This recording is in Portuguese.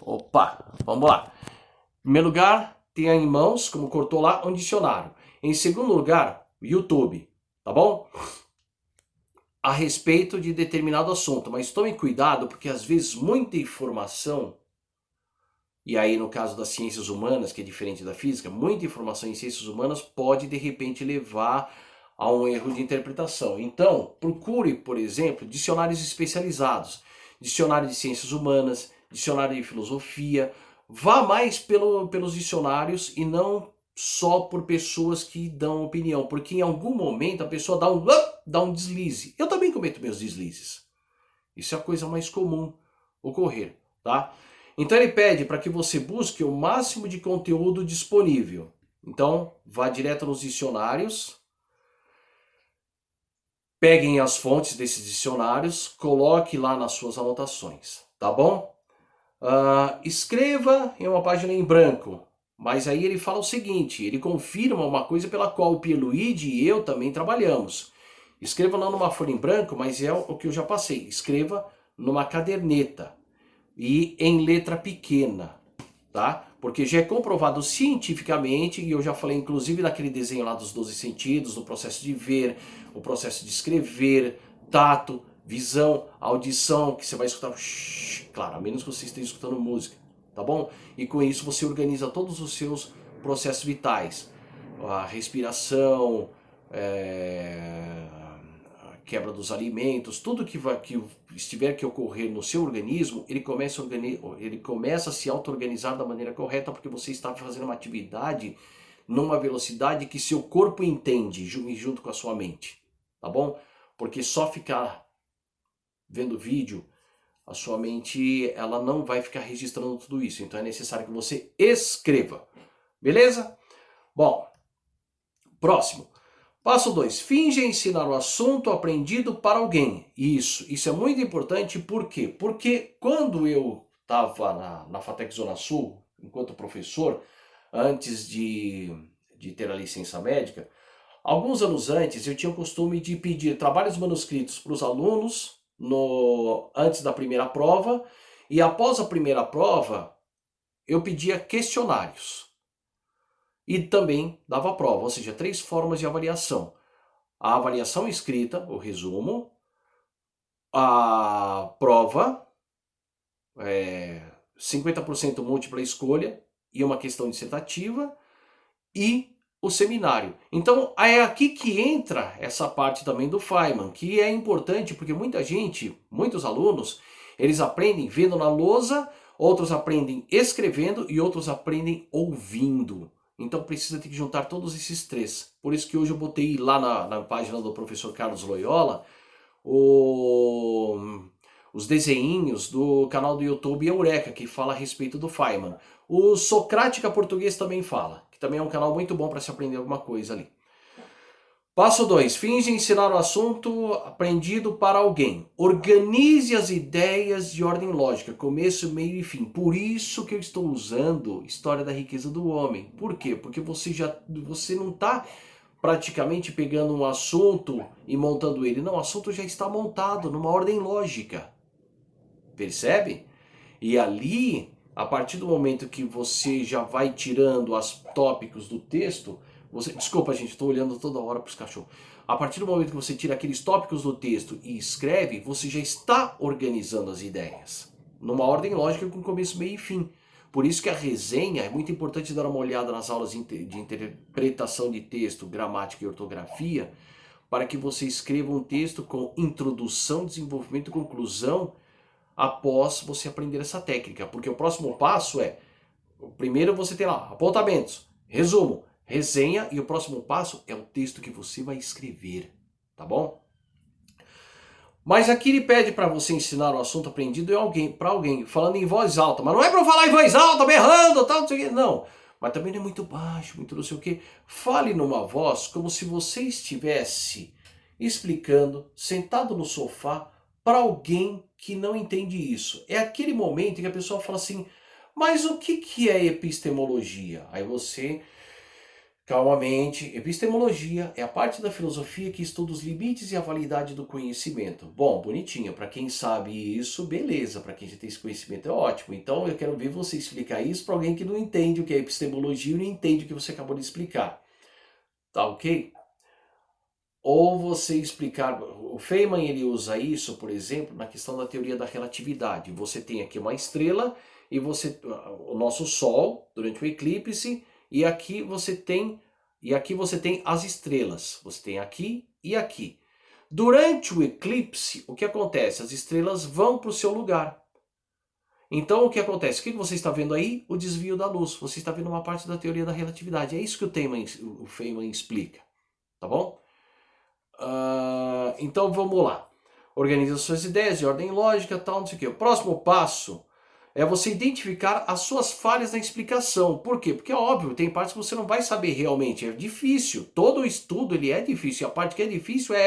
Opa, vamos lá. Em primeiro lugar, tenha em mãos, como cortou lá, um dicionário. Em segundo lugar, YouTube, tá bom? A respeito de determinado assunto, mas tome cuidado porque às vezes muita informação, e aí no caso das ciências humanas, que é diferente da física, muita informação em ciências humanas pode de repente levar a um erro de interpretação. Então, procure, por exemplo, dicionários especializados, dicionário de ciências humanas, dicionário de filosofia, vá mais pelos dicionários e não só por pessoas que dão opinião, porque em algum momento a pessoa dá um deslize. Eu também cometo meus deslizes. Isso é a coisa mais comum ocorrer, tá? Então ele pede para que você busque o máximo de conteúdo disponível. Então, vá direto nos dicionários, peguem as fontes desses dicionários, coloque lá nas suas anotações, tá bom? Escreva em uma página em branco, mas aí ele fala o seguinte, ele confirma uma coisa pela qual o Pierluigi e eu também trabalhamos. Escreva não numa folha em branco, mas é o que eu já passei. Escreva numa caderneta e em letra pequena, tá? Porque já é comprovado cientificamente, e eu já falei inclusive naquele desenho lá dos 12 sentidos, no processo de ver, o processo de escrever, tato, visão, audição, que você vai escutar, claro, a menos que você esteja escutando música, tá bom? E com isso você organiza todos os seus processos vitais, a respiração, a quebra dos alimentos, tudo que estiver que ocorrer no seu organismo, ele começa a se auto-organizar da maneira correta, porque você está fazendo uma atividade numa velocidade que seu corpo entende, junto com a sua mente, tá bom? Porque só ficar vendo vídeo, a sua mente ela não vai ficar registrando tudo isso, então é necessário que você escreva, beleza? Bom, próximo. Passo 2. Finge ensinar o assunto aprendido para alguém. Isso é muito importante, por quê? Porque quando eu estava na FATEC Zona Sul, enquanto professor, antes de ter a licença médica, alguns anos antes eu tinha o costume de pedir trabalhos manuscritos para os alunos antes da primeira prova, e após a primeira prova eu pedia questionários. E também dava prova, ou seja, 3 formas de avaliação. A avaliação escrita, o resumo, a prova, 50% múltipla escolha e uma questão dissertativa, e o seminário. Então é aqui que entra essa parte também do Feynman, que é importante porque muitos alunos, eles aprendem vendo na lousa, outros aprendem escrevendo e outros aprendem ouvindo. Então precisa ter que juntar todos esses 3. Por isso que hoje eu botei lá na página do professor Carlos Loyola os desenhinhos do canal do YouTube Eureka, que fala a respeito do Feynman. O Socrática Português também fala, que também é um canal muito bom para se aprender alguma coisa ali. Passo 2. Finge ensinar o assunto aprendido para alguém. Organize as ideias de ordem lógica, começo, meio e fim. Por isso que eu estou usando História da Riqueza do Homem. Por quê? Porque você não está praticamente pegando um assunto e montando ele. Não, o assunto já está montado numa ordem lógica. Percebe? E ali, a partir do momento que você já vai tirando os tópicos do texto, desculpa gente, estou olhando toda hora para os cachorros. A partir do momento que você tira aqueles tópicos do texto e escreve, você já está organizando as ideias. Numa ordem lógica com começo, meio e fim. Por isso que a resenha é muito importante dar uma olhada nas aulas de interpretação de texto, gramática e ortografia, para que você escreva um texto com introdução, desenvolvimento e conclusão após você aprender essa técnica. Porque o próximo passo primeiro você tem lá apontamentos, resumo, resenha, e o próximo passo é o texto que você vai escrever, tá bom? Mas aqui ele pede para você ensinar o assunto aprendido para alguém, falando em voz alta. Mas não é para falar em voz alta, berrando, tal, não sei o quê, não. Mas também não é muito baixo, muito não sei o quê. Fale numa voz como se você estivesse explicando, sentado no sofá, para alguém que não entende isso. É aquele momento em que a pessoa fala assim, mas o que é epistemologia? Aí você Calmamente, epistemologia é a parte da filosofia que estuda os limites e a validade do conhecimento. Bom, bonitinho, para quem sabe isso, beleza, para quem já tem esse conhecimento é ótimo. Então eu quero ver você explicar isso para alguém que não entende o que é epistemologia e não entende o que você acabou de explicar. Tá ok? Ou você explicar, o Feynman ele usa isso, por exemplo, na questão da teoria da relatividade. Você tem aqui uma estrela e o nosso Sol durante o eclipse e aqui você tem as estrelas. Você tem aqui e aqui. Durante o eclipse, o que acontece? As estrelas vão para o seu lugar. Então o que acontece? O que você está vendo aí? O desvio da luz. Você está vendo uma parte da teoria da relatividade. É isso que o Feynman explica. Tá bom? Então vamos lá. Organiza suas ideias de ordem lógica, tal, não sei o quê. O próximo passo é você identificar as suas falhas na explicação. Por quê? Porque é óbvio, tem partes que você não vai saber realmente. É difícil. Todo o estudo ele é difícil. E a parte que é difícil é